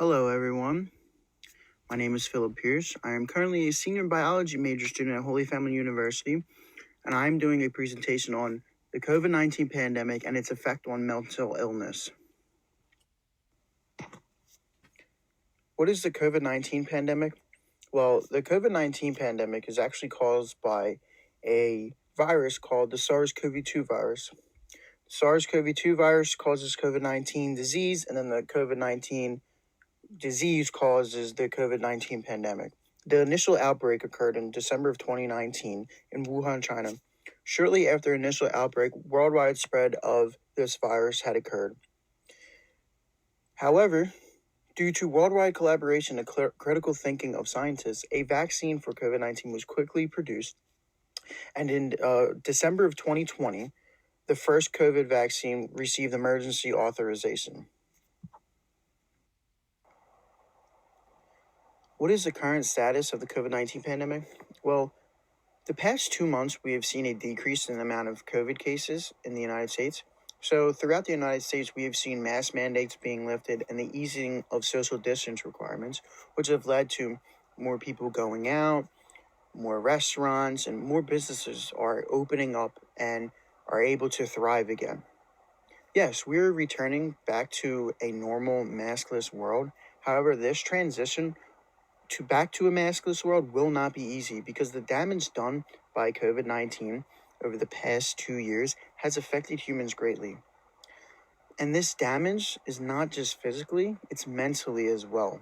Hello, everyone. My name is Philip Pierce. I am currently a senior biology major student at Holy Family University, and I am doing a presentation on the COVID-19 pandemic and its effect on mental illness. What is the COVID-19 pandemic? Well, the COVID-19 pandemic is actually caused by a virus called the SARS-CoV-2 virus. SARS-CoV-2 virus causes COVID-19 disease, and then the COVID-19 disease causes the COVID-19 pandemic. The initial outbreak occurred in December of 2019 in Wuhan, China. Shortly after initial outbreak, worldwide spread of this virus had occurred. However, due to worldwide collaboration and critical thinking of scientists, a vaccine for COVID-19 was quickly produced. And in December of 2020, the first COVID vaccine received emergency authorization. What is the current status of the COVID-19 pandemic? Well, the past 2 months, we have seen a decrease in the amount of COVID cases in the United States. So throughout the United States, we have seen mask mandates being lifted and the easing of social distance requirements, which have led to more people going out, more restaurants, and more businesses are opening up and are able to thrive again. Yes, we're returning back to a normal maskless world. However, this transition back to a maskless world will not be easy because the damage done by COVID-19 over the past 2 years has affected humans greatly. And this damage is not just physically, it's mentally as well.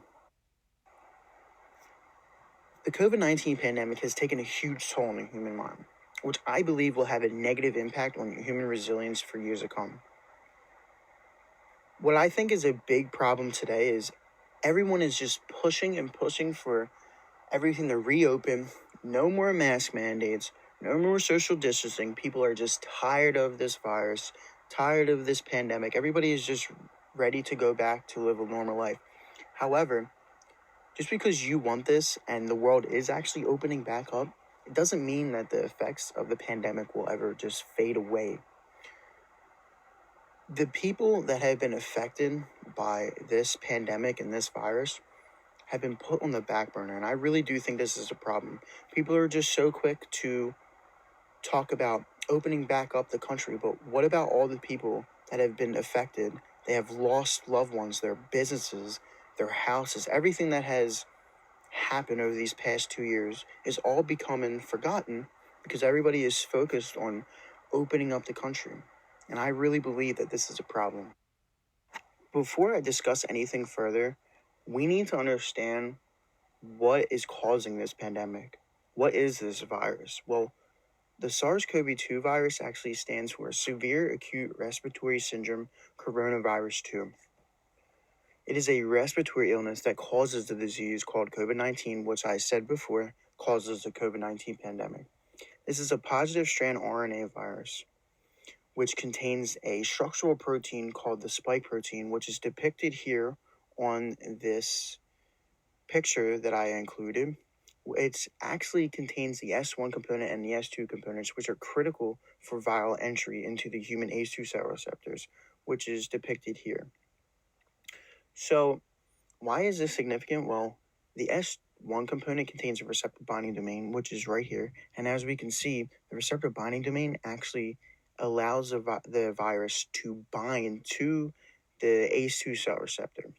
The COVID-19 pandemic has taken a huge toll on the human mind, which I believe will have a negative impact on human resilience for years to come. What I think is a big problem today is everyone is just pushing and pushing for everything to reopen. No more mask mandates, no more social distancing. People are just tired of this virus, tired of this pandemic. Everybody is just ready to go back to live a normal life. However, just because you want this and the world is actually opening back up, it doesn't mean that the effects of the pandemic will ever just fade away. The people that have been affected by this pandemic and this virus have been put on the back burner, and I really do think this is a problem. People are just so quick to talk about opening back up the country, but what about all the people that have been affected? They have lost loved ones, their businesses, their houses, everything that has happened over these past 2 years is all becoming forgotten because everybody is focused on opening up the country. And I really believe that this is a problem. Before I discuss anything further, we need to understand what is causing this pandemic. What is this virus? Well, the SARS-CoV-2 virus actually stands for Severe Acute Respiratory Syndrome Coronavirus 2. It is a respiratory illness that causes the disease called COVID-19, which I said before causes the COVID-19 pandemic. This is a positive strand RNA virus, which contains a structural protein called the spike protein, which is depicted here on this picture that I included. It actually contains the S1 component and the S2 components, which are critical for viral entry into the human ACE2 cell receptors, which is depicted here. So, why is this significant? Well, the S1 component contains a receptor binding domain, which is right here. And as we can see, the receptor binding domain actually allows the virus to bind to the ACE2 cell receptor.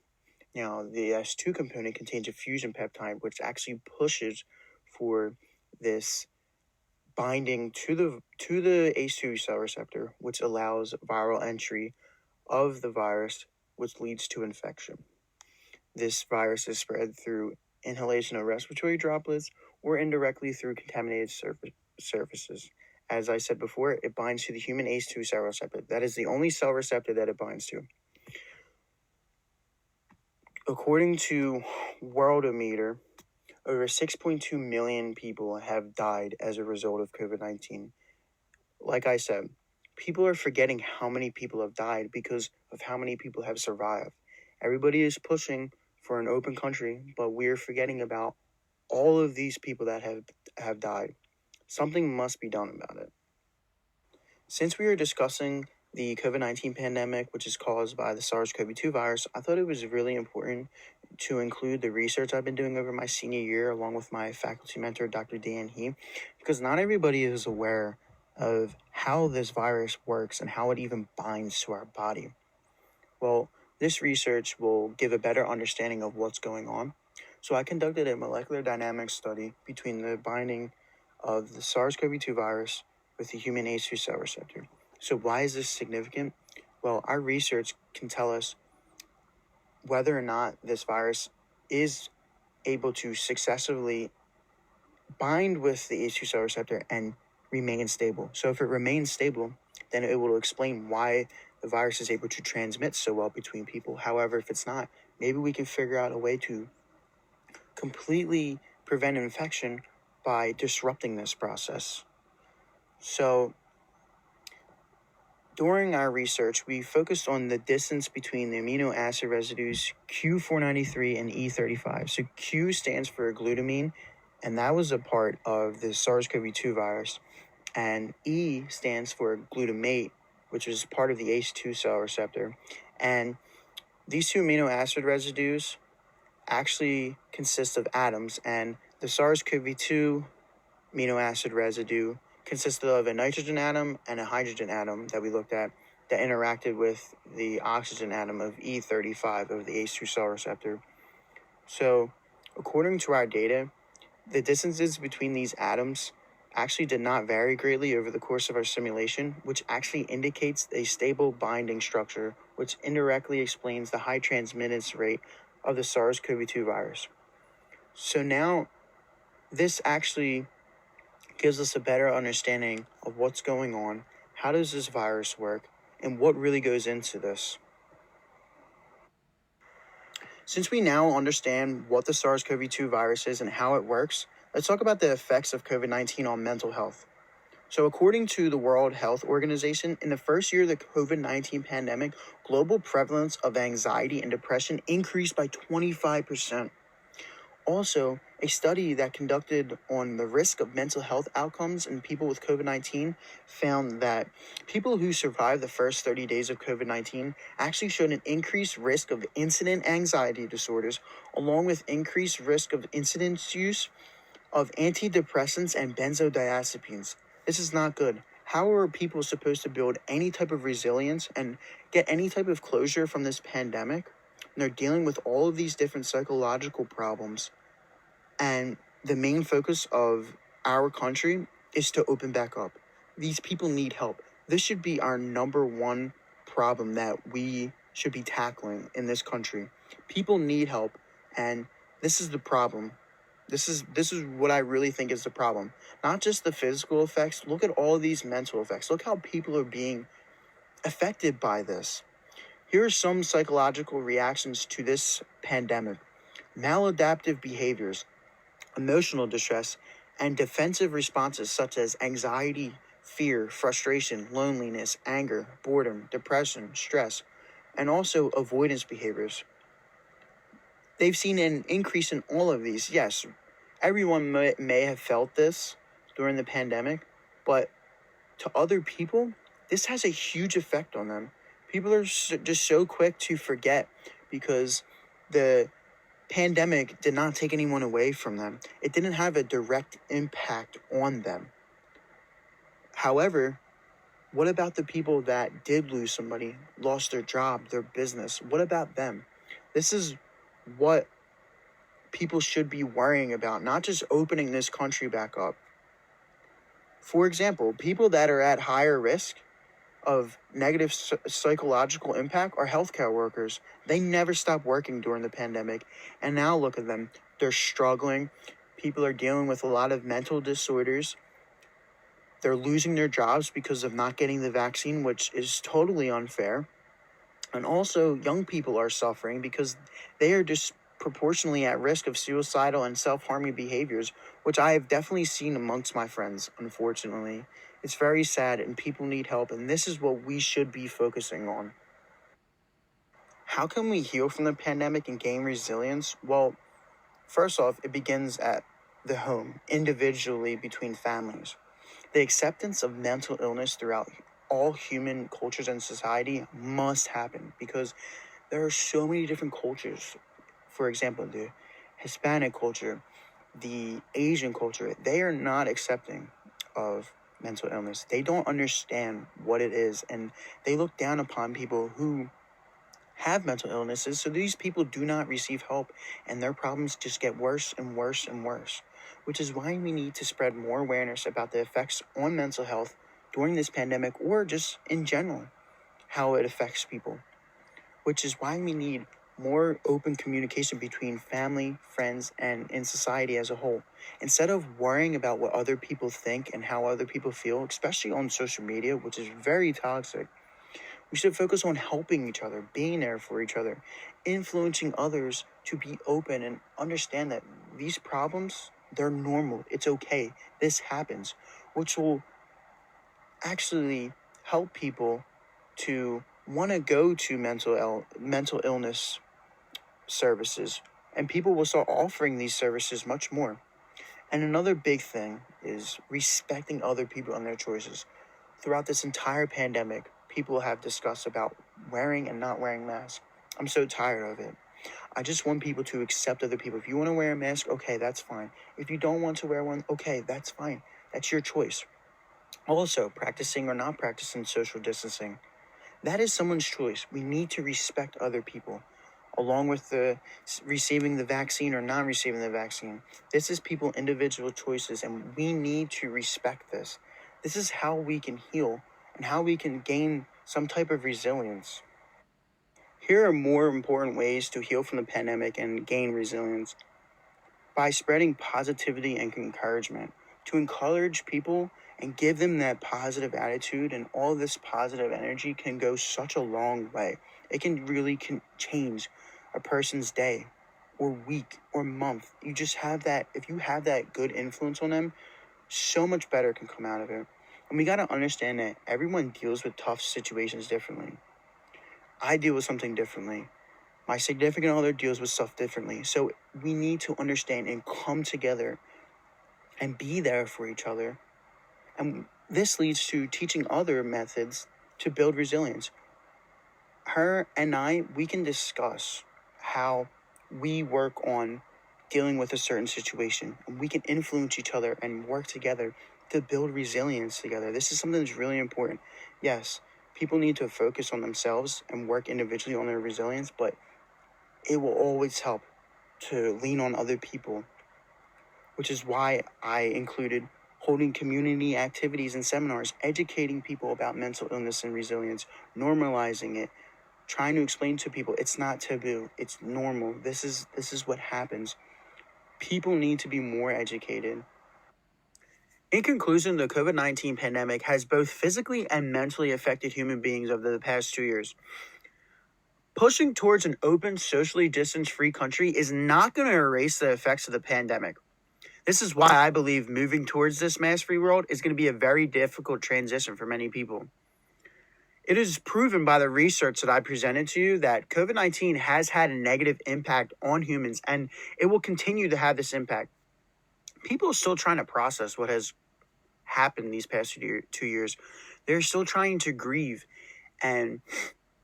Now, the S2 component contains a fusion peptide, which actually pushes for this binding to the ACE2 cell receptor, which allows viral entry of the virus, which leads to infection. This virus is spread through inhalation of respiratory droplets or indirectly through contaminated surfaces. As I said before, it binds to the human ACE2 cell receptor. That is the only cell receptor that it binds to. According to Worldometer, over 6.2 million people have died as a result of COVID-19. Like I said, people are forgetting how many people have died because of how many people have survived. Everybody is pushing for an open country, but we're forgetting about all of these people that have died. Something must be done about it. Since we are discussing the COVID-19 pandemic, which is caused by the SARS-CoV-2 virus, I thought it was really important to include the research I've been doing over my senior year, along with my faculty mentor, Dr. Dan He, because not everybody is aware of how this virus works and how it even binds to our body. Well, this research will give a better understanding of what's going on. So I conducted a molecular dynamics study between the binding of the SARS-CoV-2 virus with the human ACE2 cell receptor. So why is this significant? Well, our research can tell us whether or not this virus is able to successfully bind with the ACE2 cell receptor and remain stable. So if it remains stable, then it will explain why the virus is able to transmit so well between people. However, if it's not, maybe we can figure out a way to completely prevent infection by disrupting this process. So during our research, we focused on the distance between the amino acid residues Q493 and E35. So Q stands for glutamine, and that was a part of the SARS-CoV-2 virus. And E stands for glutamate, which is part of the ACE2 cell receptor. And these two amino acid residues actually consist of atoms, and the SARS-CoV-2 amino acid residue consisted of a nitrogen atom and a hydrogen atom that we looked at that interacted with the oxygen atom of E35 of the ACE2 cell receptor. So, according to our data, the distances between these atoms actually did not vary greatly over the course of our simulation, which actually indicates a stable binding structure, which indirectly explains the high transmittance rate of the SARS-CoV-2 virus. So now, this actually gives us a better understanding of what's going on, how does this virus work, and what really goes into this. Since we now understand what the SARS-CoV-2 virus is and how it works, let's talk about the effects of COVID-19 on mental health. So according to the World Health Organization, in the first year of the COVID-19 pandemic, global prevalence of anxiety and depression increased by 25%. Also, a study that conducted on the risk of mental health outcomes in people with COVID-19 found that people who survived the first 30 days of COVID-19 actually showed an increased risk of incident anxiety disorders, along with increased risk of incidence use of antidepressants and benzodiazepines. This is not good. How are people supposed to build any type of resilience and get any type of closure from this pandemic? And they're dealing with all of these different psychological problems. And the main focus of our country is to open back up. These people need help. This should be our number one problem that we should be tackling in this country. People need help, and this is the problem. This is what I really think is the problem. Not just the physical effects. Look at all of these mental effects. Look how people are being affected by this. Here are some psychological reactions to this pandemic: maladaptive behaviors, emotional distress, and defensive responses such as anxiety, fear, frustration, loneliness, anger, boredom, depression, stress, and also avoidance behaviors. They've seen an increase in all of these. Yes, everyone may have felt this during the pandemic, but to other people, this has a huge effect on them. People are just so quick to forget because the pandemic did not take anyone away from them. It didn't have a direct impact on them. However, what about the people that did lose somebody, lost their job, their business? What about them? This is what people should be worrying about, not just opening this country back up. For example, people that are at higher risk of negative psychological impact are healthcare workers. They never stopped working during the pandemic, and now look at them. They're struggling. People are dealing with a lot of mental disorders. They're losing their jobs because of not getting the vaccine, which is totally unfair. And also, young people are suffering because they are disproportionately at risk of suicidal and self-harming behaviors, which I have definitely seen amongst my friends, unfortunately. It's very sad, and people need help, and this is what we should be focusing on. How can we heal from the pandemic and gain resilience? Well, first off, it begins at the home, individually between families. The acceptance of mental illness throughout all human cultures and society must happen, because there are so many different cultures. For example, the Hispanic culture, the Asian culture, they are not accepting of mental illness. They don't understand what it is, and they look down upon people who have mental illnesses. So these people do not receive help, and their problems just get worse and worse and worse, which is why we need to spread more awareness about the effects on mental health during this pandemic, or just in general, how it affects people, which is why we need more open communication between family, friends, and in society as a whole. Instead of worrying about what other people think and how other people feel, especially on social media, which is very toxic, we should focus on helping each other, being there for each other, influencing others to be open and understand that these problems, they're normal. It's okay. This happens, which will actually help people to want to go to mental illness services, and people will start offering these services much more. And another big thing is respecting other people and their choices. Throughout this entire pandemic, people have discussed about wearing and not wearing masks. I'm so tired of it. I just want people to accept other people. If you want to wear a mask, okay, that's fine. If you don't want to wear one, okay, that's fine. That's your choice. Also, practicing or not practicing social distancing, that is someone's choice. We need to respect other people, along with the receiving the vaccine or not receiving the vaccine. This is people individual choices, and we need to respect this. This is how we can heal and how we can gain some type of resilience. Here are more important ways to heal from the pandemic and gain resilience: by spreading positivity and encouragement, to encourage people and give them that positive attitude, and all this positive energy can go such a long way. It can really change a person's day or week or month. You just have that, if you have that good influence on them, so much better can come out of it. And we got to understand that everyone deals with tough situations differently. I deal with something differently. My significant other deals with stuff differently. So we need to understand and come together and be there for each other. And this leads to teaching other methods to build resilience. Her and I, we can discuss how we work on dealing with a certain situation, and we can influence each other and work together to build resilience together. This is something that's really important. Yes, people need to focus on themselves and work individually on their resilience, but it will always help to lean on other people, which is why I included holding community activities and seminars, educating people about mental illness and resilience, normalizing it, trying to explain to people it's not taboo, it's normal. This is what happens. People need to be more educated. In conclusion, the COVID-19 pandemic has both physically and mentally affected human beings over the past 2 years. Pushing towards an open, socially distance-free country is not going to erase the effects of the pandemic. This is why I believe moving towards this mask-free world is going to be a very difficult transition for many people. It is proven by the research that I presented to you that COVID-19 has had a negative impact on humans, and it will continue to have this impact. People are still trying to process what has happened these past 2 years. They're still trying to grieve and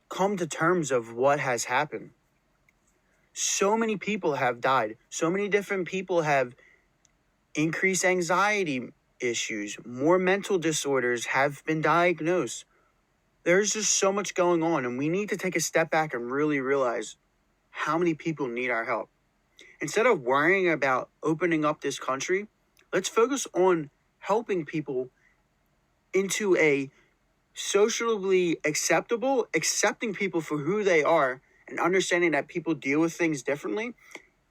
come to terms of what has happened. So many people have died. So many different people have increased anxiety issues. More mental disorders have been diagnosed. There's just so much going on, and we need to take a step back and really realize how many people need our help. Instead of worrying about opening up this country, let's focus on helping people into a socially accepting people for who they are, and understanding that people deal with things differently,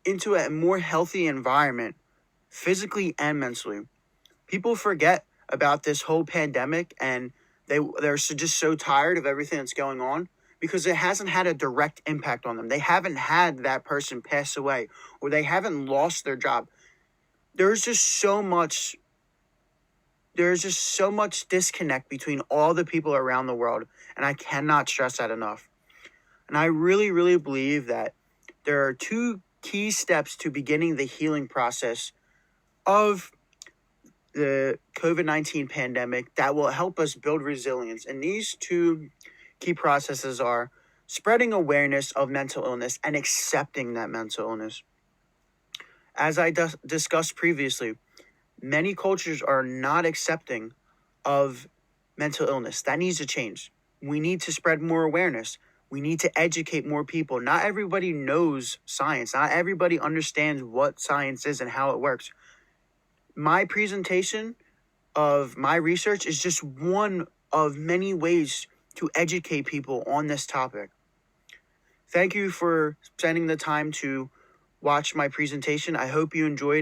into a more healthy environment, physically and mentally. People forget about this whole pandemic, and they're just so tired of everything that's going on because it hasn't had a direct impact on them. They haven't had that person pass away, or they haven't lost their job. There's just so much disconnect between all the people around the world, and I cannot stress that enough. And I really, really believe that there are 2 key steps to beginning the healing process of the COVID-19 pandemic that will help us build resilience. And these two key processes are spreading awareness of mental illness and accepting that mental illness. As I discussed previously, many cultures are not accepting of mental illness. That needs to change. We need to spread more awareness. We need to educate more people. Not everybody knows science. Not everybody understands what science is and how it works. My presentation of my research is just one of many ways to educate people on this topic. Thank you for spending the time to watch my presentation. I hope you enjoyed